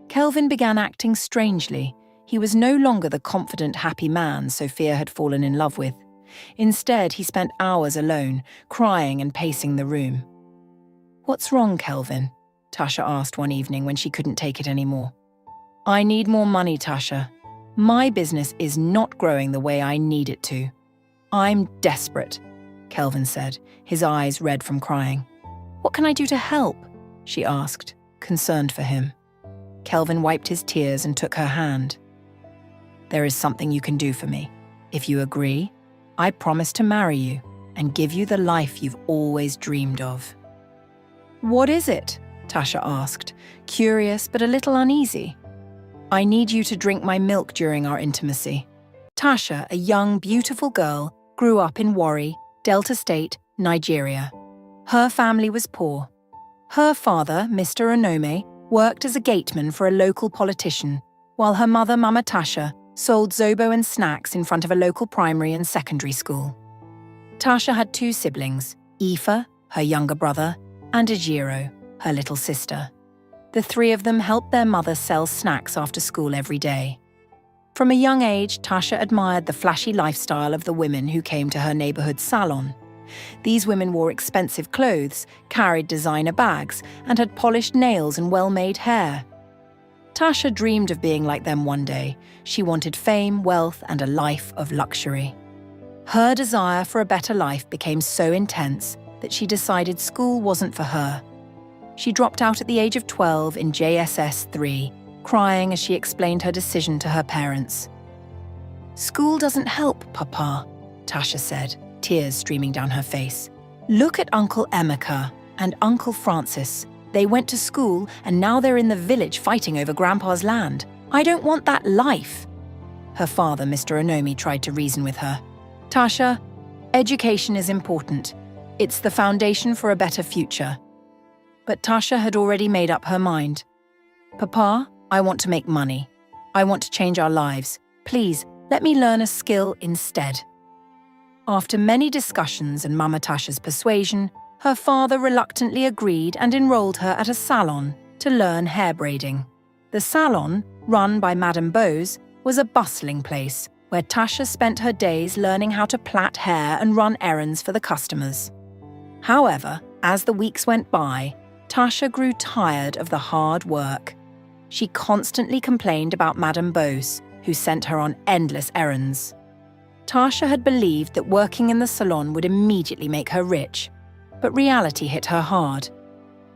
Kelvin began acting strangely. He was no longer the confident, happy man Sophia had fallen in love with. Instead, he spent hours alone, crying and pacing the room. "What's wrong, Kelvin?" Tasha asked one evening when she couldn't take it anymore. "I need more money, Tasha. My business is not growing the way I need it to." "I'm desperate," Kelvin said, his eyes red from crying. "What can I do to help?" she asked, concerned for him. Kelvin wiped his tears and took her hand. "There is something you can do for me. If you agree, I promise to marry you and give you the life you've always dreamed of." "What is it?" Tasha asked, curious but a little uneasy. "I need you to drink my milk during our intimacy." Tasha, a young, beautiful girl, grew up in Warri, Delta State, Nigeria. Her family was poor. Her father, Mr. Onome, worked as a gateman for a local politician, while her mother, Mama Tasha, sold zobo and snacks in front of a local primary and secondary school. Tasha had two siblings, Aoife, her younger brother, and Ejiro, her little sister. The three of them helped their mother sell snacks after school every day. From a young age, Tasha admired the flashy lifestyle of the women who came to her neighborhood salon. These women wore expensive clothes, carried designer bags, and had polished nails and well-made hair. Tasha dreamed of being like them one day. She wanted fame, wealth, and a life of luxury. Her desire for a better life became so intense that she decided school wasn't for her. She dropped out at the age of 12 in JSS 3, crying as she explained her decision to her parents. "School doesn't help, Papa," Tasha said, tears streaming down her face. "Look at Uncle Emeka and Uncle Francis. They went to school and now they're in the village fighting over Grandpa's land. I don't want that life." Her father, Mr. Onome, tried to reason with her. "Tasha, education is important. It's the foundation for a better future." But Tasha had already made up her mind. "Papa, I want to make money. I want to change our lives. Please, let me learn a skill instead." After many discussions and Mama Tasha's persuasion, her father reluctantly agreed and enrolled her at a salon to learn hair braiding. The salon, run by Madame Bose, was a bustling place where Tasha spent her days learning how to plait hair and run errands for the customers. However, as the weeks went by, Tasha grew tired of the hard work. She constantly complained about Madame Bose, who sent her on endless errands. Tasha had believed that working in the salon would immediately make her rich, but reality hit her hard.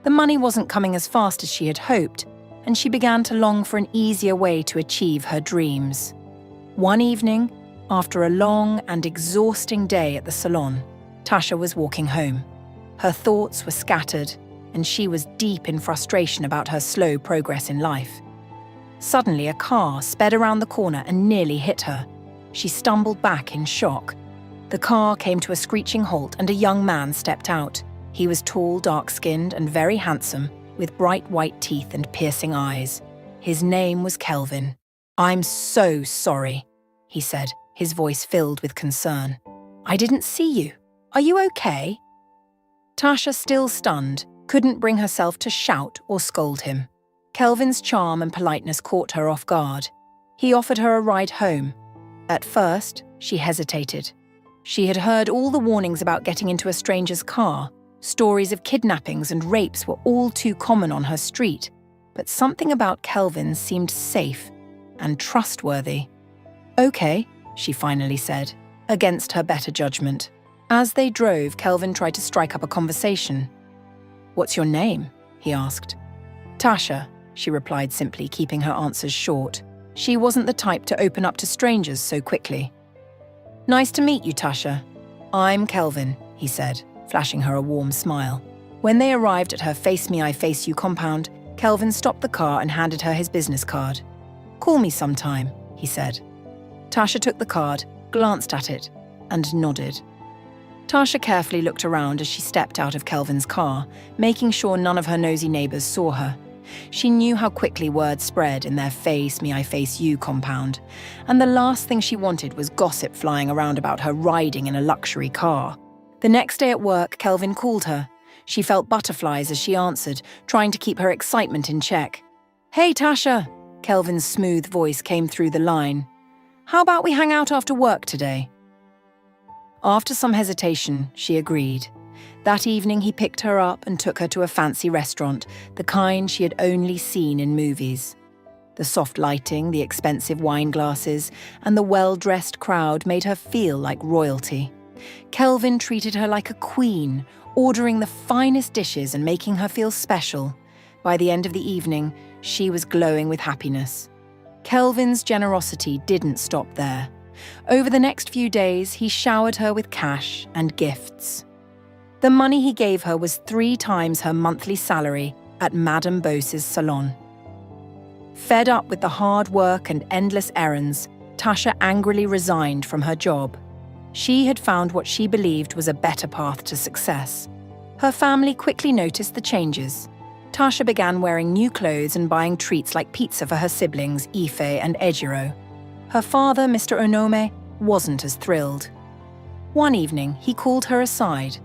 The money wasn't coming as fast as she had hoped, and she began to long for an easier way to achieve her dreams. One evening, after a long and exhausting day at the salon, Tasha was walking home. Her thoughts were scattered, and she was deep in frustration about her slow progress in life. Suddenly, a car sped around the corner and nearly hit her. She stumbled back in shock. The car came to a screeching halt and a young man stepped out. He was tall, dark-skinned, and very handsome, with bright white teeth and piercing eyes. His name was Kelvin. "I'm so sorry," he said, his voice filled with concern. "I didn't see you. Are you okay?" Tasha, still stunned, couldn't bring herself to shout or scold him. Kelvin's charm and politeness caught her off guard. He offered her a ride home. At first, she hesitated. She had heard all the warnings about getting into a stranger's car. Stories of kidnappings and rapes were all too common on her street. But something about Kelvin seemed safe and trustworthy. "Okay," she finally said, against her better judgment. As they drove, Kelvin tried to strike up a conversation. "What's your name?" he asked. "Tasha," she replied simply, keeping her answers short. She wasn't the type to open up to strangers so quickly. "Nice to meet you, Tasha. I'm Kelvin," he said, flashing her a warm smile. When they arrived at her Face Me, I Face You compound, Kelvin stopped the car and handed her his business card. "Call me sometime," he said. Tasha took the card, glanced at it, and nodded. Tasha carefully looked around as she stepped out of Kelvin's car, making sure none of her nosy neighbors saw her. She knew how quickly word spread in their Face Me, I Face You compound, and the last thing she wanted was gossip flying around about her riding in a luxury car. The next day at work, Kelvin called her. She felt butterflies as she answered, trying to keep her excitement in check. "Hey, Tasha," Kelvin's smooth voice came through the line. "How about we hang out after work today?" After some hesitation, she agreed. That evening he picked her up and took her to a fancy restaurant, the kind she had only seen in movies. The soft lighting, the expensive wine glasses, and the well-dressed crowd made her feel like royalty. Kelvin treated her like a queen, ordering the finest dishes and making her feel special. By the end of the evening, she was glowing with happiness. Kelvin's generosity didn't stop there. Over the next few days, he showered her with cash and gifts. The money he gave her was 3 times her monthly salary at Madame Bose's salon. Fed up with the hard work and endless errands, Tasha angrily resigned from her job. She had found what she believed was a better path to success. Her family quickly noticed the changes. Tasha began wearing new clothes and buying treats like pizza for her siblings, Ife and Ejiro. Her father, Mr. Onome, wasn't as thrilled. One evening, he called her aside.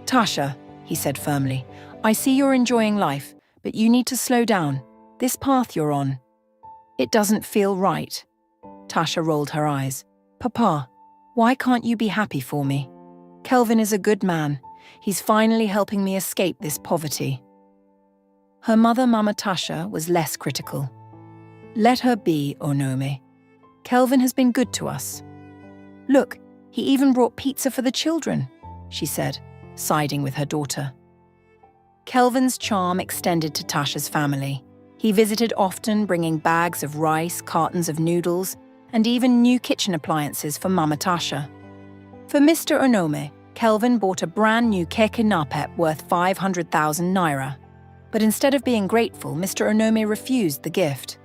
"Tasha," he said firmly, "I see you're enjoying life, but you need to slow down. This path you're on, it doesn't feel right." Tasha rolled her eyes. "Papa, why can't you be happy for me? Kelvin is a good man. He's finally helping me escape this poverty." Her mother, Mama Tasha, was less critical. "Let her be, Onome. Kelvin has been good to us. Look, he even brought pizza for the children," she said, siding with her daughter. Kelvin's charm extended to Tasha's family. He visited often, bringing bags of rice, cartons of noodles, and even new kitchen appliances for Mama Tasha. For Mr. Onome, Kelvin bought a brand new keke napep worth 500,000 naira. But instead of being grateful, Mr. Onome refused the gift.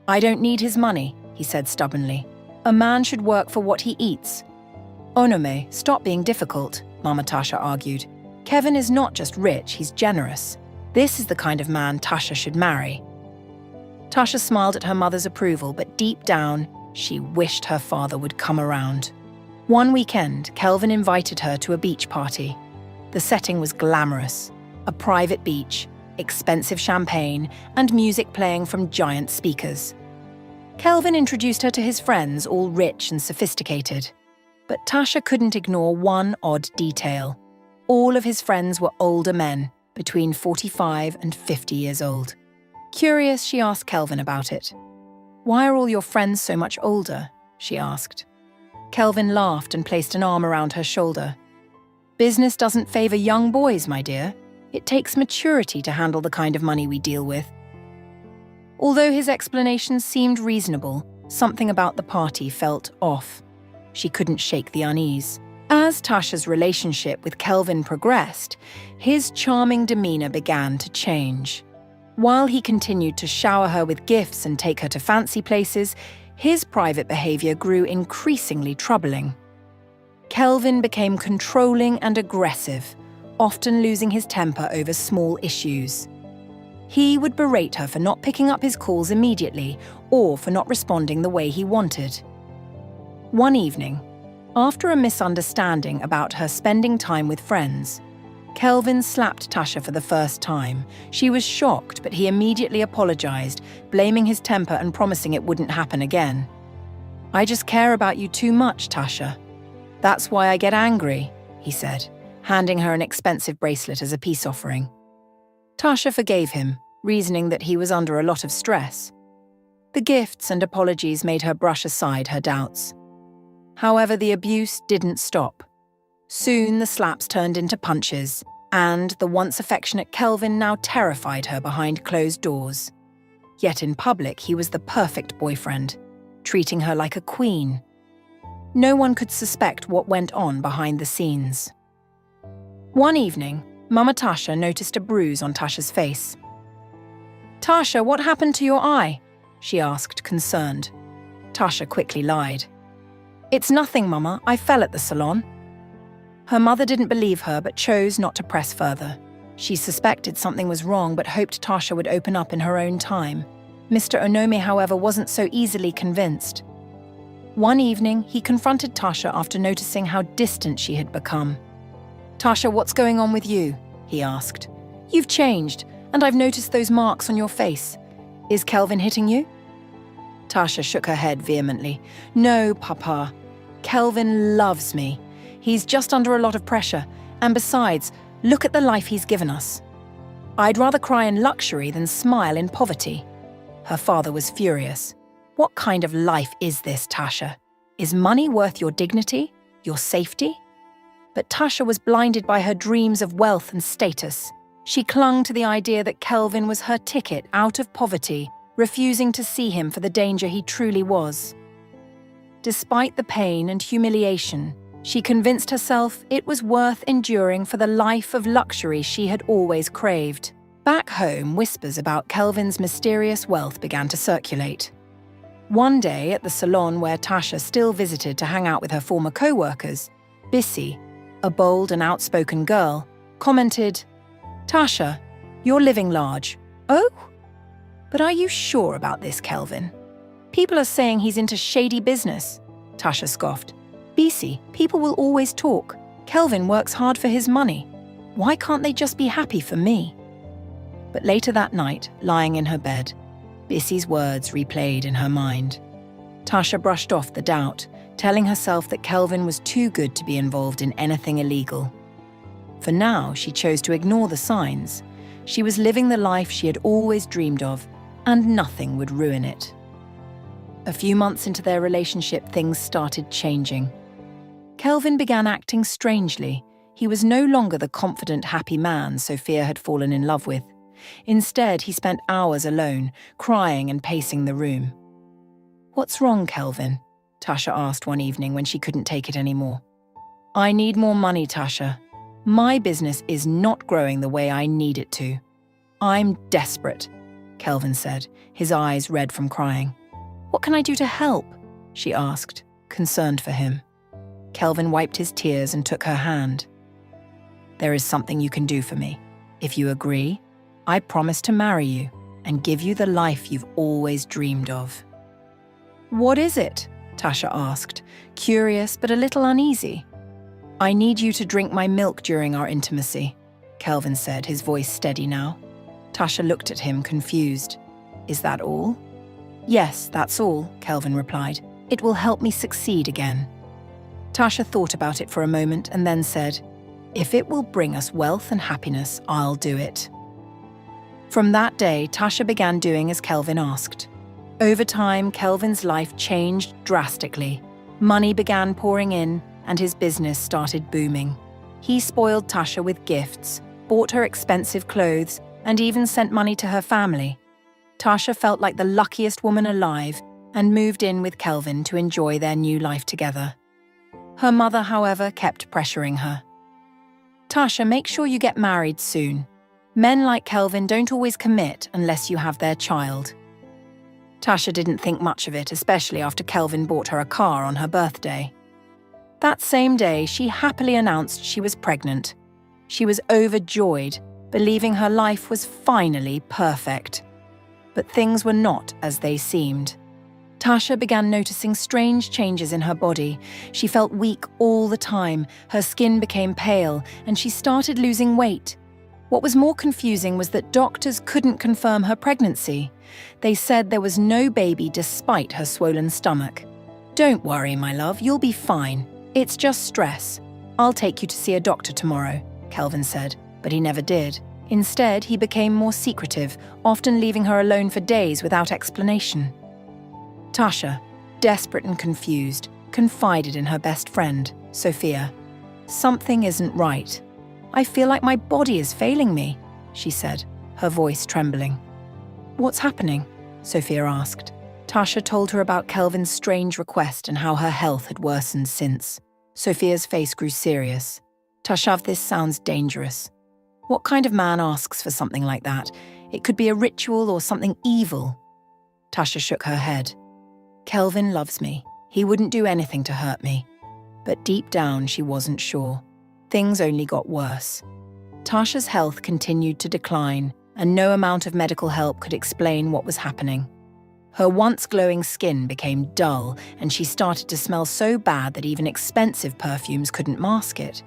"I don't need his money," he said stubbornly. "A man should work for what he eats." "Onome, stop being difficult," Mama Tasha argued. "Kevin is not just rich, he's generous. This is the kind of man Tasha should marry." Tasha smiled at her mother's approval, but deep down, she wished her father would come around. One weekend, Kelvin invited her to a beach party. The setting was glamorous. A private beach, expensive champagne, and music playing from giant speakers. Kelvin introduced her to his friends, all rich and sophisticated. But Tasha couldn't ignore one odd detail. All of his friends were older men, between 45 and 50 years old. Curious, she asked Kelvin about it. "Why are all your friends so much older?" she asked. Kelvin laughed and placed an arm around her shoulder. "Business doesn't favor young boys, my dear. It takes maturity to handle the kind of money we deal with." Although his explanations seemed reasonable, something about the party felt off. She couldn't shake the unease. As Tasha's relationship with Kelvin progressed, his charming demeanor began to change. While he continued to shower her with gifts and take her to fancy places, his private behavior grew increasingly troubling. Kelvin became controlling and aggressive, often losing his temper over small issues. He would berate her for not picking up his calls immediately or for not responding the way he wanted. One evening, after a misunderstanding about her spending time with friends, Kelvin slapped Tasha for the first time. She was shocked, but he immediately apologized, blaming his temper and promising it wouldn't happen again. "I just care about you too much, Tasha. That's why I get angry," he said, handing her an expensive bracelet as a peace offering. Tasha forgave him, reasoning that he was under a lot of stress. The gifts and apologies made her brush aside her doubts. However, the abuse didn't stop. Soon the slaps turned into punches, and the once affectionate Kelvin now terrified her behind closed doors. Yet in public, he was the perfect boyfriend, treating her like a queen. No one could suspect what went on behind the scenes. One evening, Mama Tasha noticed a bruise on Tasha's face. "Tasha, what happened to your eye?" she asked, concerned. Tasha quickly lied. "It's nothing, Mama. I fell at the salon." Her mother didn't believe her but chose not to press further. She suspected something was wrong but hoped Tasha would open up in her own time. Mr. Onome, however, wasn't so easily convinced. One evening, he confronted Tasha after noticing how distant she had become. "Tasha, what's going on with you?" he asked. "You've changed, and I've noticed those marks on your face. Is Kelvin hitting you? Tasha shook her head vehemently. No, Papa. Kelvin loves me. He's just under a lot of pressure. And besides, look at the life he's given us. I'd rather cry in luxury than smile in poverty. Her father was furious. What kind of life is this, Tasha? Is money worth your dignity, your safety? But Tasha was blinded by her dreams of wealth and status. She clung to the idea that Kelvin was her ticket out of poverty, refusing to see him for the danger he truly was. Despite the pain and humiliation, she convinced herself it was worth enduring for the life of luxury she had always craved. Back home, whispers about Kelvin's mysterious wealth began to circulate. One day, at the salon where Tasha still visited to hang out with her former co-workers, Bissy, a bold and outspoken girl, commented, "Tasha, you're living large." "Oh? But are you sure about this, Kelvin? People are saying he's into shady business." Tasha scoffed. "Bissy, people will always talk. Kelvin works hard for his money. Why can't they just be happy for me?" But later that night, lying in her bed, Bissy's words replayed in her mind. Tasha brushed off the doubt, telling herself that Kelvin was too good to be involved in anything illegal. For now, she chose to ignore the signs. She was living the life she had always dreamed of, and nothing would ruin it. A few months into their relationship, things started changing. Kelvin began acting strangely. He was no longer the confident, happy man Sophia had fallen in love with. Instead, he spent hours alone, crying and pacing the room. "What's wrong, Kelvin?" Tasha asked one evening when she couldn't take it anymore. "I need more money, Tasha. My business is not growing the way I need it to." "I'm desperate," Kelvin said, his eyes red from crying. "What can I do to help?" she asked, concerned for him. Kelvin wiped his tears and took her hand. "There is something you can do for me. If you agree, I promise to marry you and give you the life you've always dreamed of." "What is it?" Tasha asked, curious but a little uneasy. "I need you to drink my milk during our intimacy," Kelvin said, his voice steady now. Tasha looked at him, confused. "Is that all?" "Yes, that's all," Kelvin replied. "It will help me succeed again." Tasha thought about it for a moment and then said, "If it will bring us wealth and happiness, I'll do it." From that day, Tasha began doing as Kelvin asked. Over time, Kelvin's life changed drastically. Money began pouring in, and his business started booming. He spoiled Tasha with gifts, bought her expensive clothes, and even sent money to her family. Tasha felt like the luckiest woman alive and moved in with Kelvin to enjoy their new life together. Her mother, however, kept pressuring her. "Tasha, make sure you get married soon. Men like Kelvin don't always commit unless you have their child." Tasha didn't think much of it, especially after Kelvin bought her a car on her birthday. That same day, she happily announced she was pregnant. She was overjoyed, believing her life was finally perfect. But things were not as they seemed. Tasha began noticing strange changes in her body. She felt weak all the time, her skin became pale, and she started losing weight. What was more confusing was that doctors couldn't confirm her pregnancy. They said there was no baby despite her swollen stomach. "Don't worry, my love, you'll be fine. It's just stress. I'll take you to see a doctor tomorrow," Kelvin said, but he never did. Instead, he became more secretive, often leaving her alone for days without explanation. Tasha, desperate and confused, confided in her best friend, Sophia. "Something isn't right. I feel like my body is failing me," she said, her voice trembling. "What's happening?" Sophia asked. Tasha told her about Kelvin's strange request and how her health had worsened since. Sophia's face grew serious. "Tasha, this sounds dangerous. What kind of man asks for something like that? It could be a ritual or something evil." Tasha shook her head. "Kelvin loves me. He wouldn't do anything to hurt me." But deep down, she wasn't sure. Things only got worse. Tasha's health continued to decline, and no amount of medical help could explain what was happening. Her once glowing skin became dull, and she started to smell so bad that even expensive perfumes couldn't mask it.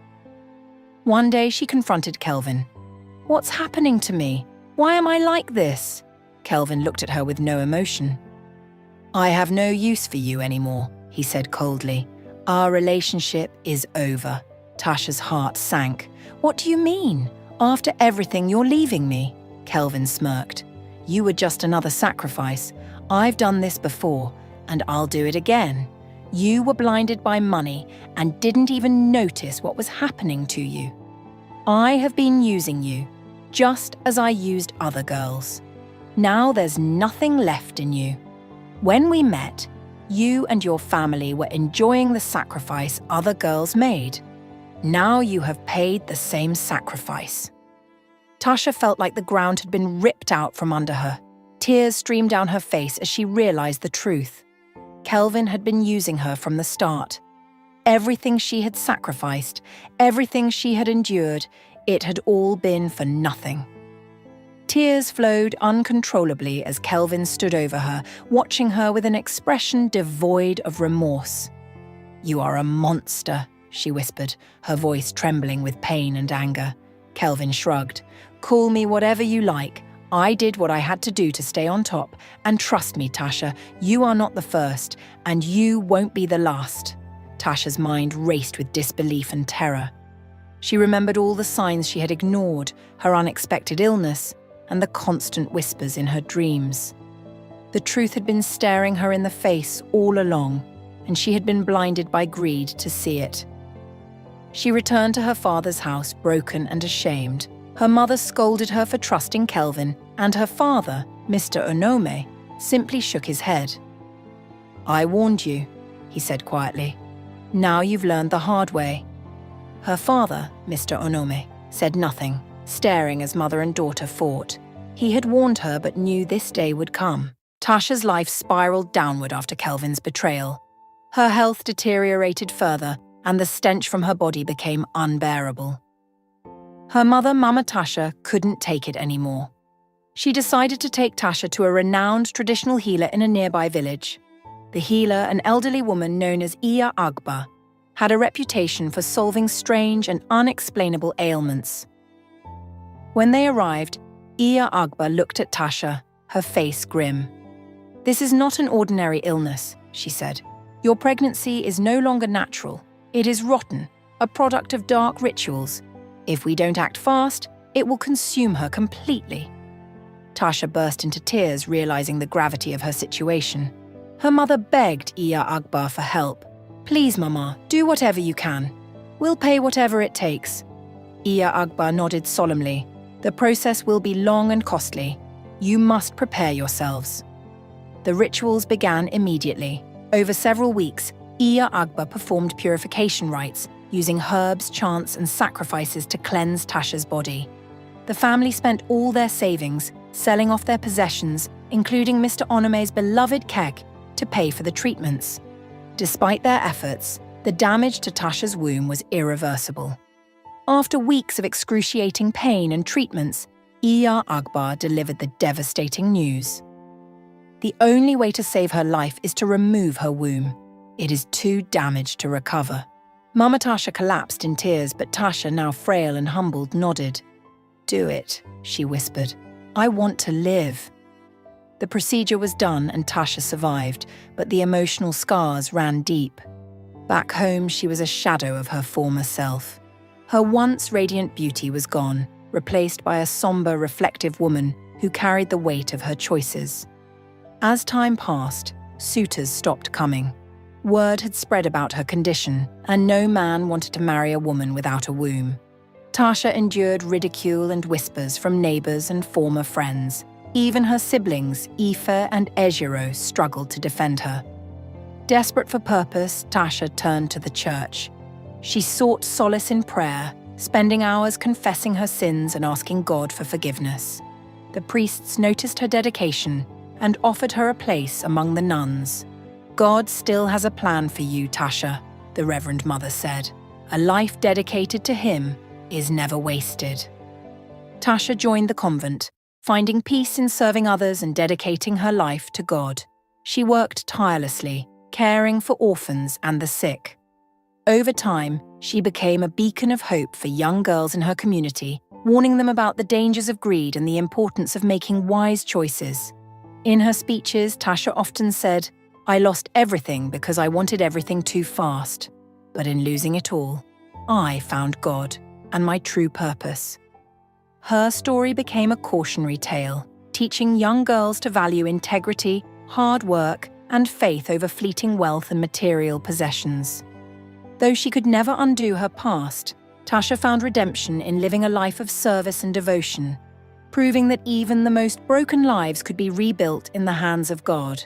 One day she confronted Kelvin. "What's happening to me? Why am I like this?" Kelvin looked at her with no emotion. "I have no use for you anymore," he said coldly. "Our relationship is over." Tasha's heart sank. "What do you mean? After everything, you're leaving me?" Kelvin smirked. "You were just another sacrifice. I've done this before, and I'll do it again. You were blinded by money and didn't even notice what was happening to you. I have been using you, just as I used other girls. Now there's nothing left in you. When we met, you and your family were enjoying the sacrifice other girls made. Now you have paid the same sacrifice." Tasha felt like the ground had been ripped out from under her. Tears streamed down her face as she realized the truth. Kelvin had been using her from the start. Everything she had sacrificed, everything she had endured, it had all been for nothing. Tears flowed uncontrollably as Kelvin stood over her, watching her with an expression devoid of remorse. "You are a monster," she whispered, her voice trembling with pain and anger. Kelvin shrugged. "Call me whatever you like. I did what I had to do to stay on top, and trust me, Tasha, you are not the first, and you won't be the last." Tasha's mind raced with disbelief and terror. She remembered all the signs she had ignored, her unexpected illness, and the constant whispers in her dreams. The truth had been staring her in the face all along, and she had been blinded by greed to see it. She returned to her father's house broken and ashamed. Her mother scolded her for trusting Kelvin, and her father, Mr. Onome, simply shook his head. "I warned you," he said quietly. "Now you've learned the hard way." Her father, Mr. Onome, said nothing, staring as mother and daughter fought. He had warned her but knew this day would come. Tasha's life spiraled downward after Kelvin's betrayal. Her health deteriorated further, and the stench from her body became unbearable. Her mother, Mama Tasha, couldn't take it anymore. She decided to take Tasha to a renowned traditional healer in a nearby village. The healer, an elderly woman known as Iya Agba, had a reputation for solving strange and unexplainable ailments. When they arrived, Iya Agba looked at Tasha, her face grim. "This is not an ordinary illness," she said. "Your pregnancy is no longer natural. It is rotten, a product of dark rituals. If we don't act fast, it will consume her completely." Tasha burst into tears, realizing the gravity of her situation. Her mother begged Iya Agba for help. "Please, Mama, do whatever you can. We'll pay whatever it takes." Iya Agba nodded solemnly. "The process will be long and costly. You must prepare yourselves." The rituals began immediately. Over several weeks, Iya Agba performed purification rites, using herbs, chants, and sacrifices to cleanse Tasha's body. The family spent all their savings, selling off their possessions, including Mr. Onome's beloved keg, to pay for the treatments. Despite their efforts, the damage to Tasha's womb was irreversible. After weeks of excruciating pain and treatments, Iya Agba delivered the devastating news. The only way to save her life is to remove her womb. It is too damaged to recover. Mama Tasha collapsed in tears, but Tasha, now frail and humbled, nodded. "Do it," she whispered. "I want to live." The procedure was done and Tasha survived, but the emotional scars ran deep. Back home, she was a shadow of her former self. Her once radiant beauty was gone, replaced by a somber, reflective woman who carried the weight of her choices. As time passed, suitors stopped coming. Word had spread about her condition, and no man wanted to marry a woman without a womb. Tasha endured ridicule and whispers from neighbors and former friends. Even her siblings, Ife and Ejiro, struggled to defend her. Desperate for purpose, Tasha turned to the church. She sought solace in prayer, spending hours confessing her sins and asking God for forgiveness. The priests noticed her dedication and offered her a place among the nuns. "God still has a plan for you, Tasha," the Reverend Mother said. "A life dedicated to him is never wasted." Tasha joined the convent, finding peace in serving others and dedicating her life to God. She worked tirelessly, caring for orphans and the sick. Over time, she became a beacon of hope for young girls in her community warning them about the dangers of greed and the importance of making wise choices. In her speeches, Tasha often said, "I lost everything because I wanted everything too fast. But in losing it all, I found God and my true purpose." Her story became a cautionary tale, teaching young girls to value integrity, hard work, and faith over fleeting wealth and material possessions. Though she could never undo her past, Tasha found redemption in living a life of service and devotion, proving that even the most broken lives could be rebuilt in the hands of God.